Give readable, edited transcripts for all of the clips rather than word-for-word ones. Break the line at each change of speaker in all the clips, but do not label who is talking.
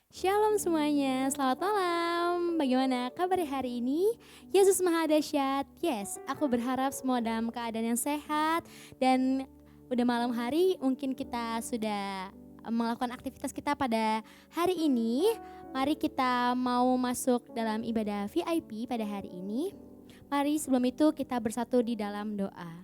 Shalom semuanya, selamat malam. Bagaimana kabar hari ini? Yesus Maha Dahsyat. Yes, aku berharap semua dalam keadaan yang sehat dan udah malam hari mungkin kita sudah melakukan aktivitas kita pada hari ini. Mari kita mau masuk dalam ibadah VIP pada hari ini. Mari sebelum itu kita bersatu di dalam doa.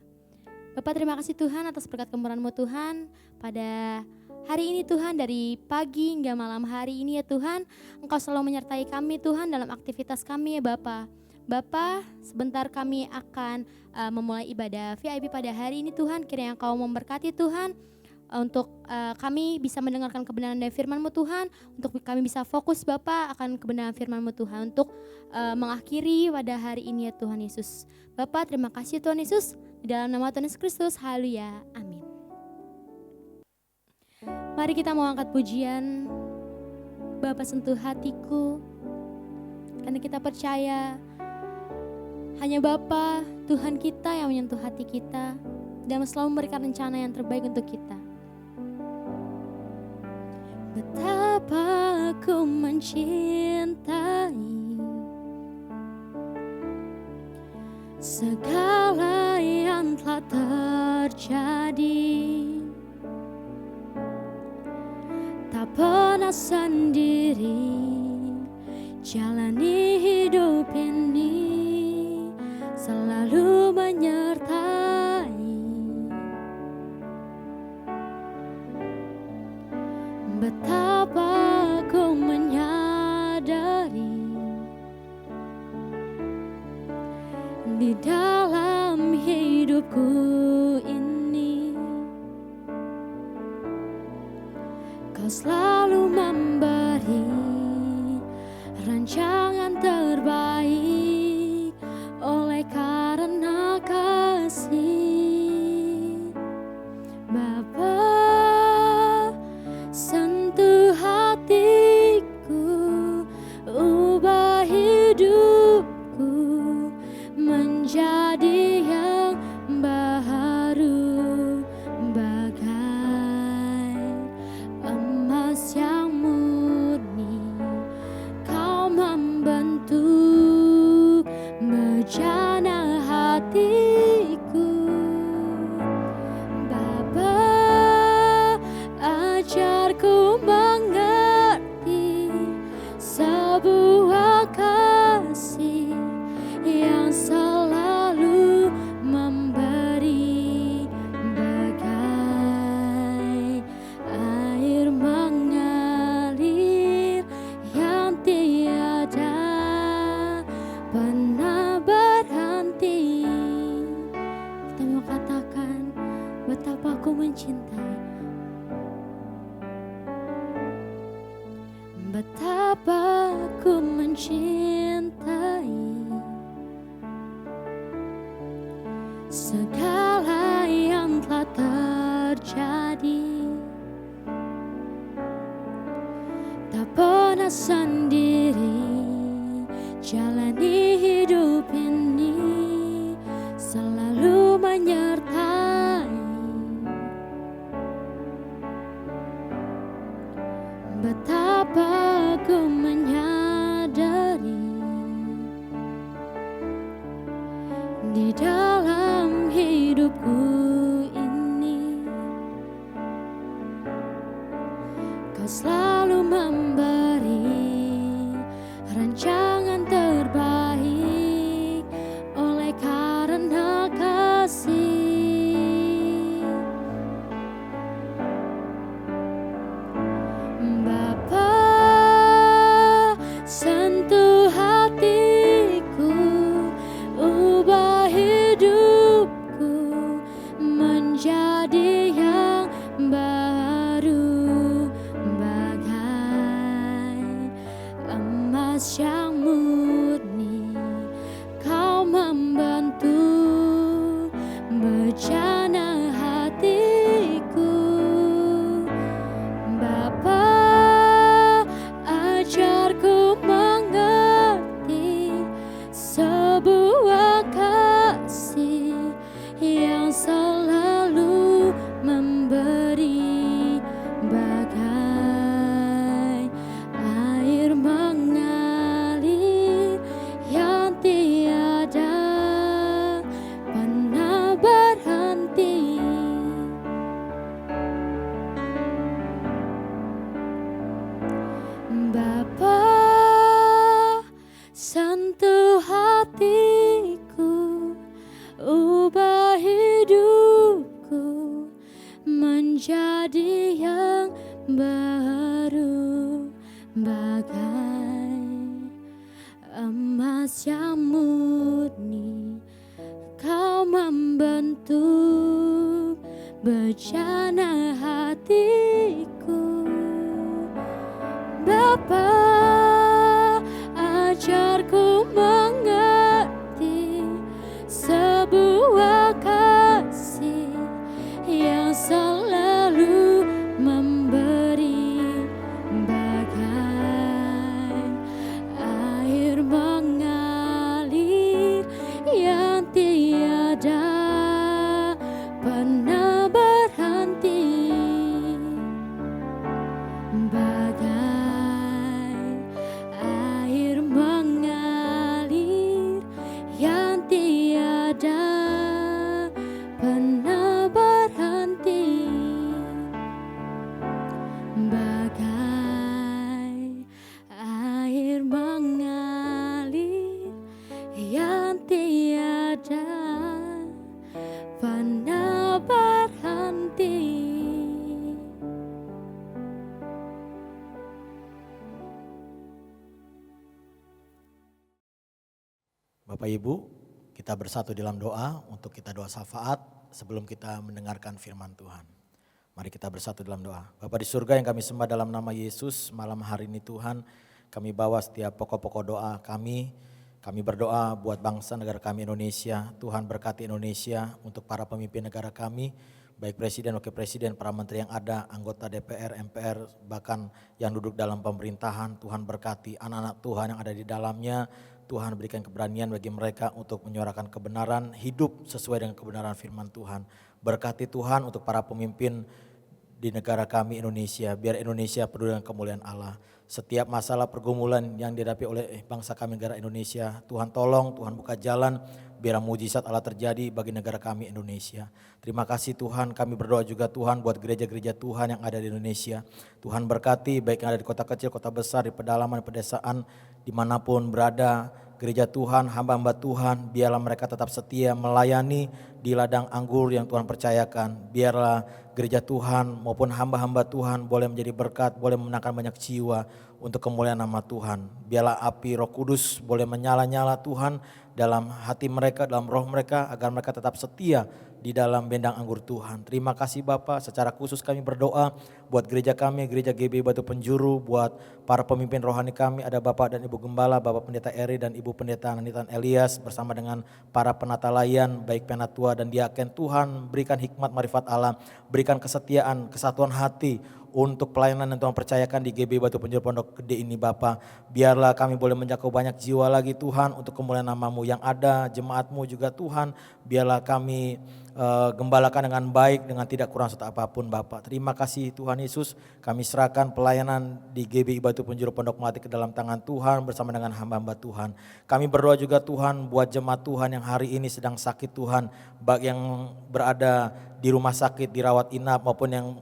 Bapak, terima kasih Tuhan atas berkat kemurahan-Mu Tuhan pada hari ini Tuhan, dari pagi hingga malam hari ini ya Tuhan, Engkau selalu menyertai kami Tuhan dalam aktivitas kami ya Bapa. Bapa, sebentar kami akan memulai ibadah VIP pada hari ini Tuhan, kiranya Engkau memberkati Tuhan untuk kami bisa mendengarkan kebenaran dari firman-Mu Tuhan, untuk kami bisa fokus Bapa akan kebenaran firman-Mu Tuhan, untuk mengakhiri pada hari ini ya Tuhan Yesus. Bapa, terima kasih Tuhan Yesus, di dalam nama Tuhan Yesus Kristus, haleluya, amin. Mari kita mau angkat pujian, Bapa sentuh hatiku, karena kita percaya hanya Bapa, Tuhan kita yang menyentuh hati kita dan selalu memberikan rencana yang terbaik untuk kita. Betapa aku mencintai segala yang telah terjadi, tak pernah sendiri jalani hidup ini, selalu menyertai. Betapa aku menyadari di dalam hidupku ini, Kau selalu memberi rancangan terbaik oleh karena kasih. Bapa, sentuh hatiku, ubah hidupku menjadi yang baru, bagai emas yang murni. Kau membentuk bejana hatiku. Bapa, ajarku mengerti sebuah kasih yang selalu memberi, bagai air mengalir yang tiada pernah berhenti. Kita mau katakan betapa aku mencintai, betapa aku mencintai segala yang telah terjadi, tak pernah sendiri jalani hidup ini, selalu menyertai. Betapa aku menyadari di dalam hidupku ini, Kau selalu memberi rancangan terbaik oleh karena kasih. Bapa, sentuh hatiku, ubah hidupku menjadi yang baru, bagai emas yang murni. Kau membentuk bejana hatiku. Bapa, ajarku mengerti sebuah kasih yang selalu memberi, bagai Bapa, sentuh hatiku, ubah hidupku menjadi yang baru, bagai emas yang murni. Kau membentuk bejana hatiku. Bapa, ajarku mengerti sebuah kasih yang selalu memberi, bagai air mengalir yang tiada pernah berhenti, bagai air mengalir yang tiada pernah berhenti, bagai air mengalir yang tiada pernah berhenti.
Bapak Ibu, kita bersatu dalam doa untuk kita doa syafaat sebelum kita mendengarkan firman Tuhan. Mari kita bersatu dalam doa. Bapa di surga yang kami sembah dalam nama Yesus, malam hari ini Tuhan, kami bawa setiap pokok-pokok doa kami. Kami berdoa buat bangsa negara kami Indonesia. Tuhan berkati Indonesia untuk para pemimpin negara kami, baik presiden, wakil presiden, para menteri yang ada, anggota DPR, MPR, bahkan yang duduk dalam pemerintahan. Tuhan berkati anak-anak Tuhan yang ada di dalamnya. Tuhan berikan keberanian bagi mereka untuk menyuarakan kebenaran, hidup sesuai dengan kebenaran firman Tuhan. Berkati Tuhan untuk para pemimpin di negara kami Indonesia, biar Indonesia penuh dengan kemuliaan Allah. Setiap masalah pergumulan yang dihadapi oleh bangsa kami negara Indonesia, Tuhan tolong, Tuhan buka jalan, biar mujizat Allah terjadi bagi negara kami Indonesia. Terima kasih Tuhan, kami berdoa juga Tuhan buat gereja-gereja Tuhan yang ada di Indonesia. Tuhan berkati baik yang ada di kota kecil, kota besar, di pedalaman, di pedesaan, dimanapun berada. Gereja Tuhan, hamba-hamba Tuhan, biarlah mereka tetap setia melayani di ladang anggur yang Tuhan percayakan. Biarlah gereja Tuhan maupun hamba-hamba Tuhan boleh menjadi berkat, boleh memenangkan banyak jiwa untuk kemuliaan nama Tuhan. Biarlah api Roh Kudus boleh menyala-nyala Tuhan dalam hati mereka, dalam roh mereka, agar mereka tetap setia di dalam bendang anggur Tuhan. Terima kasih Bapa, secara khusus kami berdoa buat gereja kami, gereja GB Batu Penjuru, buat para pemimpin rohani kami, ada Bapak dan Ibu Gembala, Bapak Pendeta Eri dan Ibu Pendeta Nanitan Elias, bersama dengan para penata layan, baik penatua dan diaken. Tuhan berikan hikmat marifat Allah, berikan kesetiaan, kesatuan hati untuk pelayanan yang Tuhan percayakan di GB Batu Penjuru Pondok Gede ini Bapa. Biarlah kami boleh menjangkau banyak jiwa lagi Tuhan untuk kemuliaan nama-Mu yang ada, jemaat-Mu juga Tuhan. Biarlah kami gembalakan dengan baik, dengan tidak kurang serta apapun Bapa. Terima kasih Tuhan Yesus, kami serahkan pelayanan di GB Batu Penjuru Pondok Melati ke dalam tangan Tuhan bersama dengan hamba-hamba Tuhan. Kami berdoa juga Tuhan buat jemaat Tuhan yang hari ini sedang sakit Tuhan, baik yang berada di rumah sakit, dirawat inap maupun yang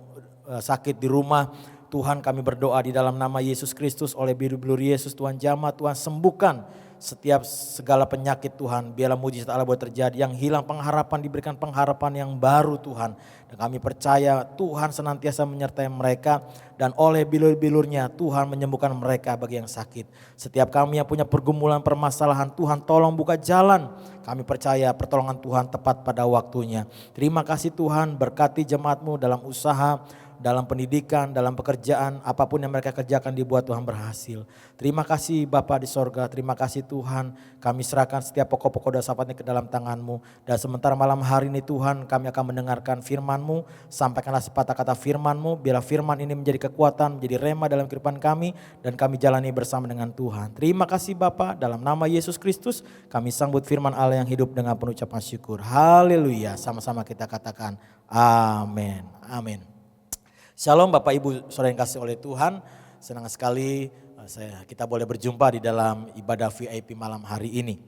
sakit di rumah. Tuhan kami berdoa di dalam nama Yesus Kristus, oleh biru-biru Yesus Tuhan jamah, Tuhan sembuhkan setiap segala penyakit Tuhan. Biarlah mujizat Allah boleh terjadi, yang hilang pengharapan diberikan pengharapan yang baru Tuhan. Dan kami percaya Tuhan senantiasa menyertai mereka, dan oleh bilur-bilurnya Tuhan menyembuhkan mereka bagi yang sakit. Setiap kami yang punya pergumulan permasalahan, Tuhan tolong buka jalan. Kami percaya pertolongan Tuhan tepat pada waktunya. Terima kasih Tuhan, berkati jemaat-Mu dalam usaha, dalam pendidikan, dalam pekerjaan, apapun yang mereka kerjakan dibuat Tuhan berhasil. Terima kasih Bapa di sorga, terima kasih Tuhan, kami serahkan setiap pokok-pokok doa syafaat ini ke dalam tangan-Mu. Dan sementara malam hari ini Tuhan, kami akan mendengarkan firman-Mu, sampaikanlah sepatah kata firman-Mu, biarlah firman ini menjadi kekuatan, menjadi rema dalam kehidupan kami, dan kami jalani bersama dengan Tuhan. Terima kasih Bapa, dalam nama Yesus Kristus, kami sambut firman Allah yang hidup dengan penuh ucapan syukur. Haleluya, sama-sama kita katakan amin, amin. Shalom Bapak Ibu Saudara yang kasih oleh Tuhan, senang sekali kita boleh berjumpa di dalam ibadah VIP malam hari ini.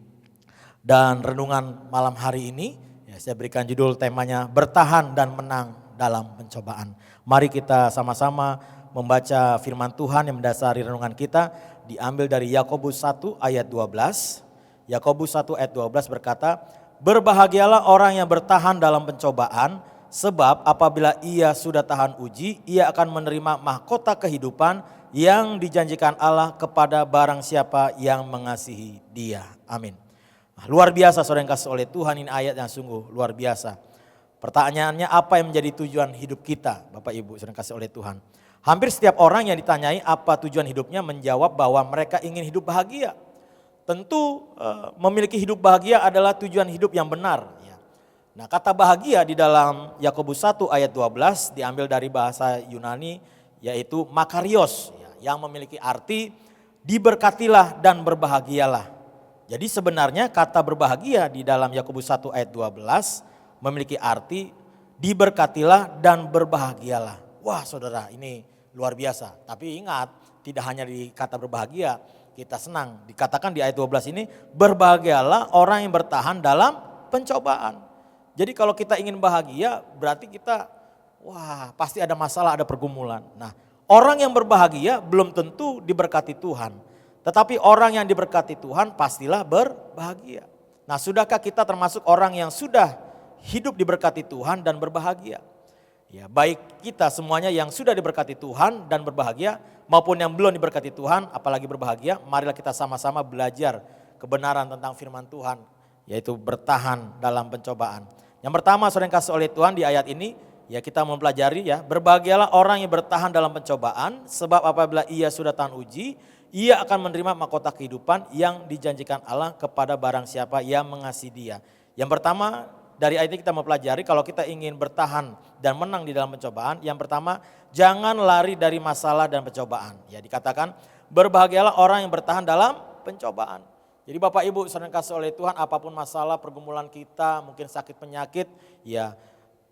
Dan renungan malam hari ini saya berikan judul temanya bertahan dan menang dalam pencobaan. Mari kita sama-sama membaca firman Tuhan yang mendasari renungan kita diambil dari Yakobus 1 ayat 12. Yakobus 1 ayat 12 berkata, "Berbahagialah orang yang bertahan dalam pencobaan, sebab apabila ia sudah tahan uji, ia akan menerima mahkota kehidupan yang dijanjikan Allah kepada barang siapa yang mengasihi Dia." Amin. Nah, luar biasa saudara yang kasih oleh Tuhan, ini ayat yang sungguh luar biasa. Pertanyaannya, apa yang menjadi tujuan hidup kita, Bapak Ibu saudara yang kasih oleh Tuhan? Hampir setiap orang yang ditanyai apa tujuan hidupnya menjawab bahwa mereka ingin hidup bahagia. Tentu memiliki hidup bahagia adalah tujuan hidup yang benar. Nah, kata bahagia di dalam Yakobus 1 ayat 12 diambil dari bahasa Yunani yaitu makarios, yang memiliki arti diberkatilah dan berbahagialah. Jadi sebenarnya kata berbahagia di dalam Yakobus 1 ayat 12 memiliki arti diberkatilah dan berbahagialah. Wah saudara, ini luar biasa. Tapi ingat, tidak hanya di kata berbahagia kita senang. Dikatakan di ayat 12 ini, berbahagialah orang yang bertahan dalam pencobaan. Jadi kalau kita ingin bahagia berarti kita pasti ada masalah, ada pergumulan. Nah, orang yang berbahagia belum tentu diberkati Tuhan. Tetapi orang yang diberkati Tuhan pastilah berbahagia. Nah, sudahkah kita termasuk orang yang sudah hidup diberkati Tuhan dan berbahagia? Ya, baik kita semuanya yang sudah diberkati Tuhan dan berbahagia maupun yang belum diberkati Tuhan apalagi berbahagia, marilah kita sama-sama belajar kebenaran tentang firman Tuhan, yaitu bertahan dalam pencobaan. Yang pertama saudara yang kasih oleh Tuhan di ayat ini, ya kita mempelajari ya, berbahagialah orang yang bertahan dalam pencobaan, sebab apabila ia sudah tahan uji, ia akan menerima mahkota kehidupan yang dijanjikan Allah kepada barang siapa yang mengasihi Dia. Yang pertama, dari ayat ini kita mempelajari kalau kita ingin bertahan dan menang di dalam pencobaan, yang pertama jangan lari dari masalah dan pencobaan. Ya dikatakan berbahagialah orang yang bertahan dalam pencobaan. Jadi Bapak Ibu saudara yang kasih oleh Tuhan, apapun masalah pergumulan kita, mungkin sakit penyakit, ya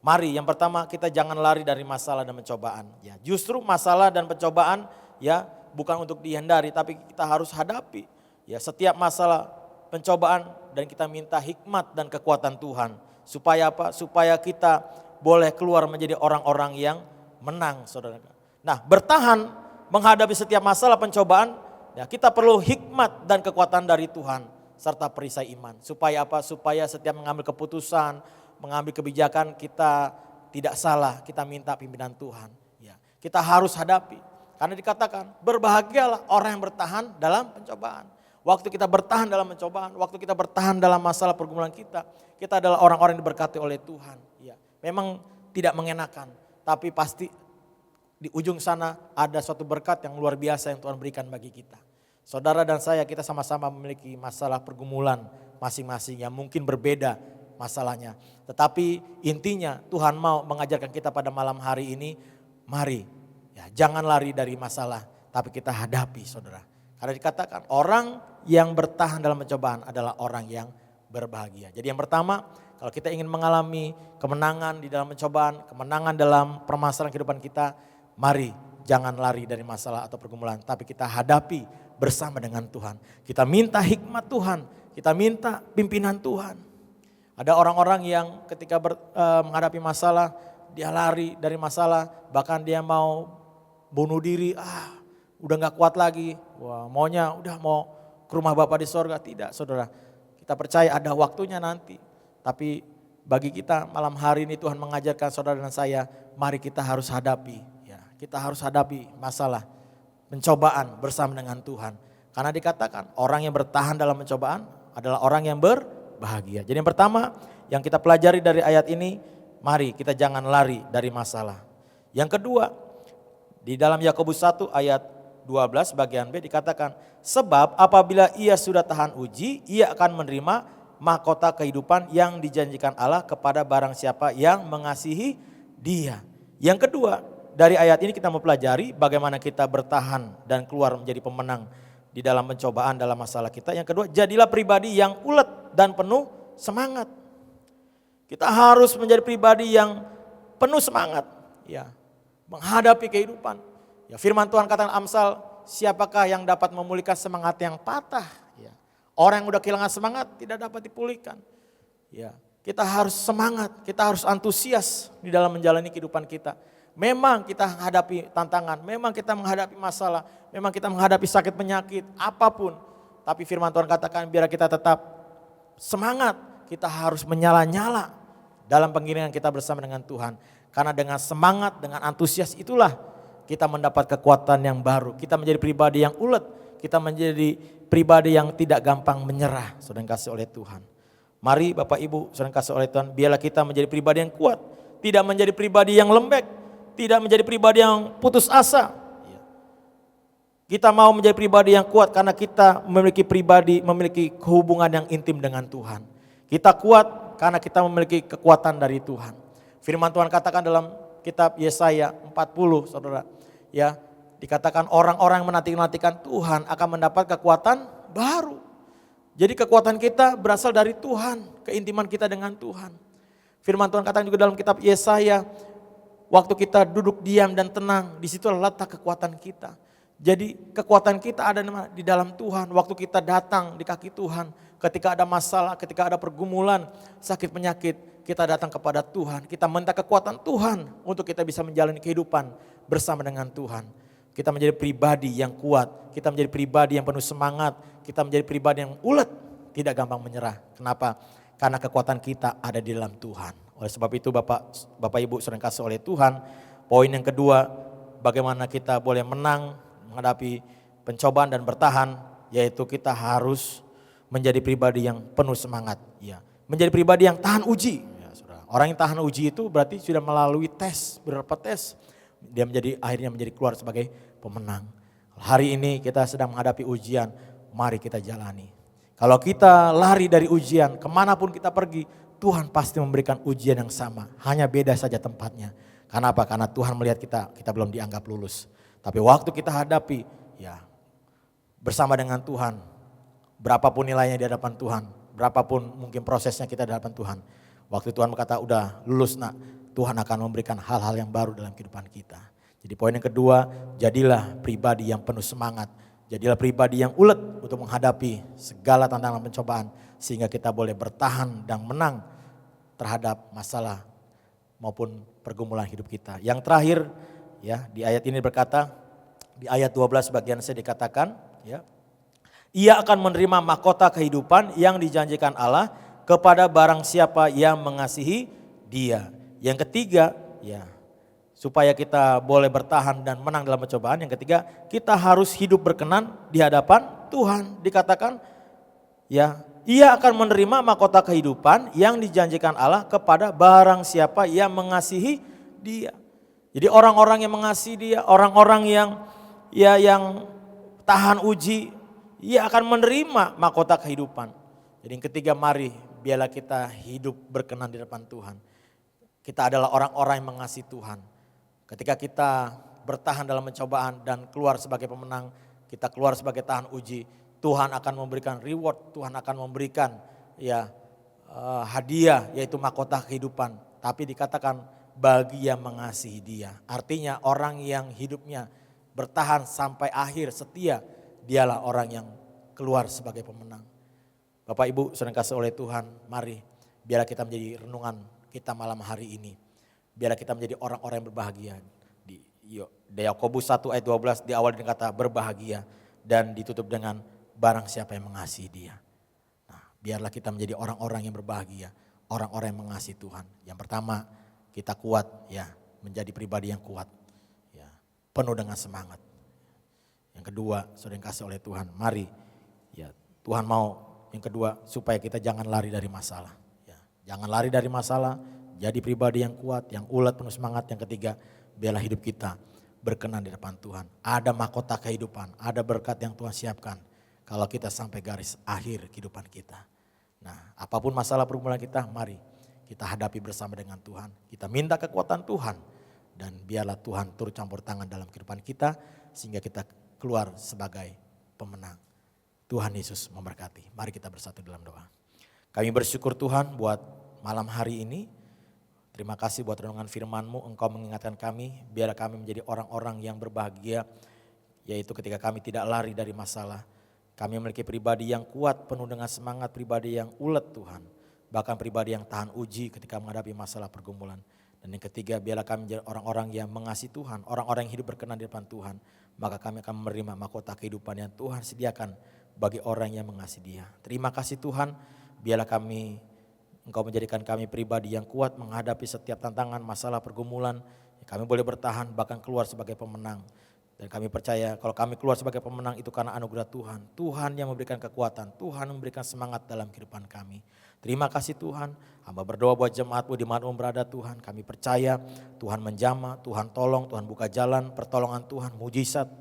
mari yang pertama kita jangan lari dari masalah dan pencobaan. Ya justru masalah dan pencobaan ya bukan untuk dihindari tapi kita harus hadapi. Ya setiap masalah pencobaan dan kita minta hikmat dan kekuatan Tuhan. Supaya apa? Supaya kita boleh keluar menjadi orang-orang yang menang, saudara. Nah, bertahan menghadapi setiap masalah pencobaan, ya kita perlu hikmat dan kekuatan dari Tuhan serta perisai iman. Supaya apa? Supaya setiap mengambil keputusan, mengambil kebijakan kita tidak salah, kita minta pimpinan Tuhan. Ya, kita harus hadapi. Karena dikatakan berbahagialah orang yang bertahan dalam pencobaan. Waktu kita bertahan dalam pencobaan, waktu kita bertahan dalam masalah pergumulan kita adalah orang-orang yang diberkati oleh Tuhan. Ya, memang tidak mengenakan, tapi pasti di ujung sana ada suatu berkat yang luar biasa yang Tuhan berikan bagi kita. Saudara dan saya, kita sama-sama memiliki masalah pergumulan masing-masing yang mungkin berbeda masalahnya. Tetapi intinya Tuhan mau mengajarkan kita pada malam hari ini, mari ya, jangan lari dari masalah, tapi kita hadapi saudara. Karena dikatakan orang yang bertahan dalam pencobaan adalah orang yang berbahagia. Jadi yang pertama, kalau kita ingin mengalami kemenangan di dalam pencobaan, kemenangan dalam permasalahan kehidupan kita, mari jangan lari dari masalah atau pergumulan, tapi kita hadapi bersama dengan Tuhan. Kita minta hikmat Tuhan, kita minta pimpinan Tuhan. Ada orang-orang yang ketika menghadapi masalah, dia lari dari masalah, bahkan dia mau bunuh diri, udah gak kuat lagi, maunya udah mau ke rumah Bapa di sorga. Tidak saudara, kita percaya ada waktunya nanti. Tapi bagi kita malam hari ini Tuhan mengajarkan saudara dan saya, mari kita harus hadapi. Ya, kita harus hadapi masalah, pencobaan bersama dengan Tuhan. Karena dikatakan orang yang bertahan dalam pencobaan adalah orang yang berbahagia. Jadi yang pertama yang kita pelajari dari ayat ini, mari kita jangan lari dari masalah. Yang kedua, di dalam Yakobus 1 ayat 12 bagian B dikatakan, sebab apabila ia sudah tahan uji, ia akan menerima mahkota kehidupan yang dijanjikan Allah kepada barang siapa yang mengasihi Dia. Yang kedua, dari ayat ini kita mempelajari bagaimana kita bertahan dan keluar menjadi pemenang di dalam pencobaan dalam masalah kita. Yang kedua, jadilah pribadi yang ulet dan penuh semangat. Kita harus menjadi pribadi yang penuh semangat, ya, menghadapi kehidupan. Ya, firman Tuhan katakan Amsal, siapakah yang dapat memulihkan semangat yang patah? Ya, orang yang udah kehilangan semangat tidak dapat dipulihkan. Ya, kita harus semangat, kita harus antusias di dalam menjalani kehidupan kita. Memang kita menghadapi tantangan, memang kita menghadapi masalah, memang kita menghadapi sakit penyakit, apapun. Tapi firman Tuhan katakan biar kita tetap semangat, kita harus menyala-nyala dalam pengiringan kita bersama dengan Tuhan. Karena dengan semangat, dengan antusias itulah kita mendapat kekuatan yang baru. Kita menjadi pribadi yang ulet, kita menjadi pribadi yang tidak gampang menyerah, saudara yang kasih oleh Tuhan. Mari Bapak Ibu, saudara yang kasih oleh Tuhan, biarlah kita menjadi pribadi yang kuat, tidak menjadi pribadi yang lembek, tidak menjadi pribadi yang putus asa. Kita mau menjadi pribadi yang kuat karena kita memiliki hubungan yang intim dengan Tuhan. Kita kuat karena kita memiliki kekuatan dari Tuhan. Firman Tuhan katakan dalam kitab Yesaya 40, saudara, ya, dikatakan orang-orang yang menanti-nantikan Tuhan akan mendapat kekuatan baru. Jadi kekuatan kita berasal dari Tuhan, keintiman kita dengan Tuhan. Firman Tuhan katakan juga dalam kitab Yesaya, waktu kita duduk diam dan tenang, di situ letak kekuatan kita. Jadi kekuatan kita ada di dalam Tuhan, waktu kita datang di kaki Tuhan, ketika ada masalah, ketika ada pergumulan, sakit penyakit, kita datang kepada Tuhan, kita minta kekuatan Tuhan untuk kita bisa menjalani kehidupan bersama dengan Tuhan. Kita menjadi pribadi yang kuat, kita menjadi pribadi yang penuh semangat, kita menjadi pribadi yang ulet, tidak gampang menyerah. Kenapa? Karena kekuatan kita ada di dalam Tuhan. Oleh sebab itu Bapak Ibu sering kasih oleh Tuhan, poin yang kedua, bagaimana kita boleh menang menghadapi pencobaan dan bertahan, yaitu kita harus menjadi pribadi yang penuh semangat. Ya, menjadi pribadi yang tahan uji. Ya, saudara. Orang yang tahan uji itu berarti sudah melalui tes, beberapa tes. Dia akhirnya menjadi keluar sebagai pemenang. Hari ini kita sedang menghadapi ujian, mari kita jalani. Kalau kita lari dari ujian, kemanapun kita pergi, Tuhan pasti memberikan ujian yang sama, hanya beda saja tempatnya. Karena apa? Karena Tuhan melihat kita belum dianggap lulus. Tapi waktu kita hadapi, ya bersama dengan Tuhan, berapapun nilainya di hadapan Tuhan, berapapun mungkin prosesnya kita di hadapan Tuhan. Waktu Tuhan berkata, udah lulus nak, Tuhan akan memberikan hal-hal yang baru dalam kehidupan kita. Jadi poin yang kedua, jadilah pribadi yang penuh semangat. Jadilah pribadi yang ulet untuk menghadapi segala tantangan pencobaan. Sehingga kita boleh bertahan dan menang terhadap masalah maupun pergumulan hidup kita. Yang terakhir, ya di ayat ini berkata, di ayat 12 bagian C dikatakan, ya, ia akan menerima mahkota kehidupan yang dijanjikan Allah kepada barang siapa yang mengasihi Dia. Yang ketiga, ya, supaya kita boleh bertahan dan menang dalam pencobaan. Yang ketiga, kita harus hidup berkenan di hadapan Tuhan. Dikatakan, ya, ia akan menerima mahkota kehidupan yang dijanjikan Allah kepada barang siapa yang mengasihi Dia. Jadi orang-orang yang mengasihi Dia, orang-orang yang tahan uji, ia akan menerima mahkota kehidupan. Jadi yang ketiga, mari biarlah kita hidup berkenan di depan Tuhan. Kita adalah orang-orang yang mengasihi Tuhan. Ketika kita bertahan dalam pencobaan dan keluar sebagai pemenang, kita keluar sebagai tahan uji, Tuhan akan memberikan reward, Tuhan akan memberikan hadiah, yaitu mahkota kehidupan. Tapi dikatakan bagi yang mengasihi Dia. Artinya orang yang hidupnya bertahan sampai akhir setia, dialah orang yang keluar sebagai pemenang. Bapak Ibu sedang kasih oleh Tuhan, mari biarlah kita menjadi renungan kita malam hari ini. Biarlah kita menjadi orang-orang yang berbahagia. Di Yakobus 1 ayat 12 di awal dengan kata berbahagia dan ditutup dengan barang siapa yang mengasihi Dia. Nah, biarlah kita menjadi orang-orang yang berbahagia, orang-orang yang mengasihi Tuhan. Yang pertama, kita kuat, ya, menjadi pribadi yang kuat, ya, penuh dengan semangat. Yang kedua, saudara yang kasih oleh Tuhan, mari, ya, Tuhan mau yang kedua supaya kita jangan lari dari masalah. Jangan lari dari masalah, jadi pribadi yang kuat, yang ulet, penuh semangat. Yang ketiga, biarlah hidup kita berkenan di depan Tuhan. Ada mahkota kehidupan, ada berkat yang Tuhan siapkan kalau kita sampai garis akhir kehidupan kita. Nah, apapun masalah pergumulan kita, mari kita hadapi bersama dengan Tuhan. Kita minta kekuatan Tuhan dan biarlah Tuhan turut campur tangan dalam kehidupan kita sehingga kita keluar sebagai pemenang. Tuhan Yesus memberkati. Mari kita bersatu dalam doa. Kami bersyukur Tuhan buat malam hari ini. Terima kasih buat renungan firman-Mu, Engkau mengingatkan kami, biar kami menjadi orang-orang yang berbahagia, yaitu ketika kami tidak lari dari masalah. Kami memiliki pribadi yang kuat, penuh dengan semangat, pribadi yang ulet Tuhan. Bahkan pribadi yang tahan uji ketika menghadapi masalah pergumulan. Dan yang ketiga, biarlah kami menjadi orang-orang yang mengasihi Tuhan, orang-orang yang hidup berkenan di depan Tuhan. Maka kami akan menerima mahkota kehidupan yang Tuhan sediakan bagi orang yang mengasihi Dia. Terima kasih Tuhan, biarlah Engkau menjadikan kami pribadi yang kuat menghadapi setiap tantangan, masalah, pergumulan. Kami boleh bertahan bahkan keluar sebagai pemenang. Dan kami percaya kalau kami keluar sebagai pemenang itu karena anugerah Tuhan. Tuhan yang memberikan kekuatan, Tuhan memberikan semangat dalam kehidupan kami. Terima kasih Tuhan, hamba berdoa buat jemaat-Mu di mana berada Tuhan. Kami percaya Tuhan menjamah, Tuhan tolong, Tuhan buka jalan, pertolongan Tuhan, mujizat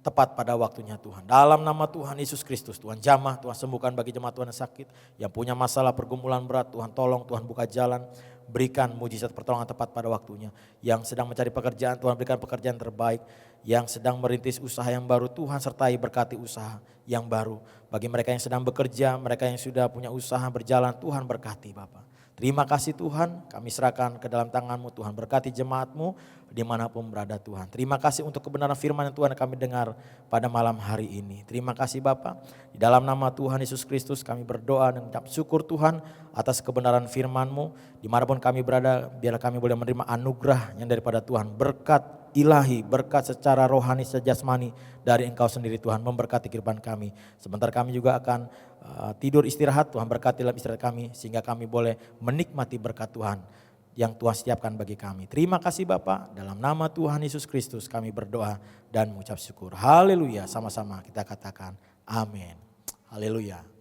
tepat pada waktunya Tuhan. Dalam nama Tuhan Yesus Kristus, Tuhan jamah, Tuhan sembuhkan bagi jemaat Tuhan yang sakit, yang punya masalah pergumulan berat, Tuhan tolong, Tuhan buka jalan, berikan mujizat pertolongan tepat pada waktunya. Yang sedang mencari pekerjaan, Tuhan berikan pekerjaan terbaik. Yang sedang merintis usaha yang baru, Tuhan sertai berkati usaha yang baru. Bagi mereka yang sedang bekerja, mereka yang sudah punya usaha berjalan, Tuhan berkati Bapak. Terima kasih Tuhan, kami serahkan ke dalam tangan-Mu, Tuhan berkati jemaat-Mu dimanapun berada Tuhan. Terima kasih untuk kebenaran firman yang Tuhan kami dengar pada malam hari ini. Terima kasih Bapa. Di dalam nama Tuhan Yesus Kristus kami berdoa dan mengucap syukur Tuhan atas kebenaran firman-Mu. Dimanapun kami berada, biarlah kami boleh menerima anugerah yang daripada Tuhan, berkat ilahi, berkat secara rohani, secara jasmani dari Engkau sendiri Tuhan, memberkati kehidupan kami. Sebentar kami juga akan tidur istirahat, Tuhan berkati dalam istirahat kami sehingga kami boleh menikmati berkat Tuhan yang Tuhan siapkan bagi kami. Terima kasih Bapa, dalam nama Tuhan Yesus Kristus kami berdoa dan mengucap syukur. Haleluya, sama-sama kita katakan amin. Haleluya.